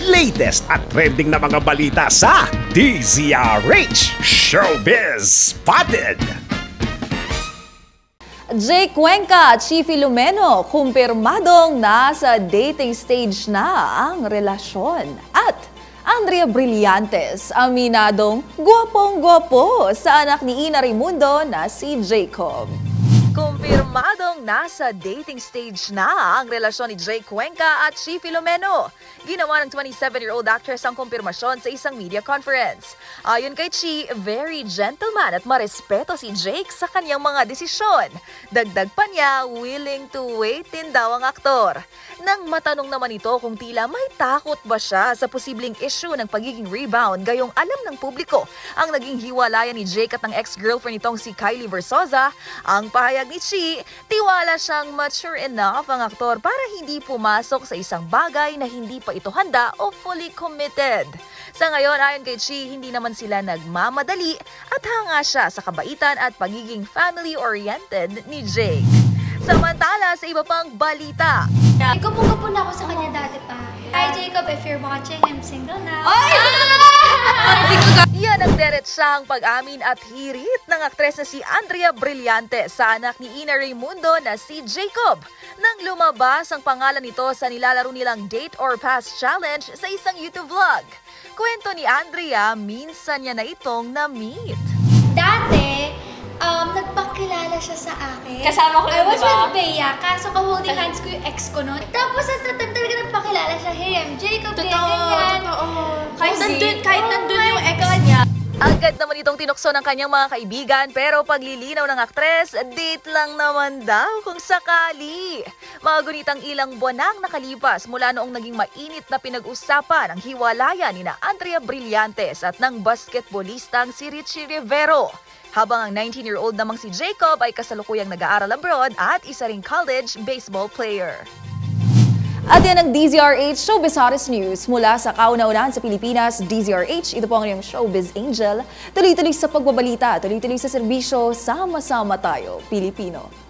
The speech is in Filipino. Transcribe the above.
latest at trending na mga balita sa DZRH Showbiz Spotted. Jay Cuenca at Chi Filomeno kumpirmadong nasa dating stage na ang relasyon. At Andrea Brillantes, aminadong gwapong-gwapo sa anak ni Ina Raimundo na si Jacob. Kumpirmadong nasa dating stage na ang relasyon ni Jay Cuenca at Chi Filomeno. Ginawa ng 27-year-old actress ang kumpirmasyon sa isang media conference. Ayon kay Chi, very gentleman at marespeto si Jake sa kanyang mga desisyon. Dagdag pa niya, willing to wait din daw ang aktor. Nang matanong naman ito kung tila may takot ba siya sa posibleng issue ng pagiging rebound, gayong alam ng publiko ang naging hiwalayan ni Jake at ng ex-girlfriend nitong si Kylie Versosa, ang pahayag ni Chi, tiwala siyang mature enough ang aktor para hindi pumasok sa isang bagay na hindi pa ito handa o fully committed. Sa ngayon, ayon kay Chi, hindi naman sila nagmamadali at hanga siya sa kabaitan at pagiging family-oriented ni Jake. Samantala, sa iba pang balita, Gumugapon na ako sa kanya dati pa. Hi Jacob, if you're watching, I'm single now. yan ang diretsahang pag-amin at hirit ng aktres na si Andrea Brillantes sa anak ni Ina Raimundo na si Jacob. Nang lumabas ang pangalan nito sa nilalaro nilang Date or Pass Challenge sa isang YouTube vlog. Kwento ni Andrea, minsan niya na itong na-meet. Dati, nagpakilala siya sa akin. Kasama ko yun, I was diba? with Bea, kaso ka-holding hands ko yung ex ko nun. Tapos at that time talaga nagpakilala siya, hey, I'm Jacob, ganyan. Kahit nandun yung ex niya. Agad naman itong tinukso ng kanyang mga kaibigan pero paglilinaw ng aktres, date lang naman daw kung sakali. Mga gunitang ilang buwan nang nakalipas mula noong naging mainit na pinag-usapan ang hiwalayan ni na Andrea Brillantes at ng basketballistang si Richie Rivero. Habang ang 19-year-old namang si Jacob ay kasalukuyang nag-aaral abroad at isa ring college baseball player. At yan ang DZRH Showbiz Hottest News. Mula sa kauna-unahan sa Pilipinas, DZRH, ito po ang inyong Showbiz Angel. Tuloy-tuloy sa pagbabalita, tuloy-tuloy sa serbisyo, sama-sama tayo, Pilipino.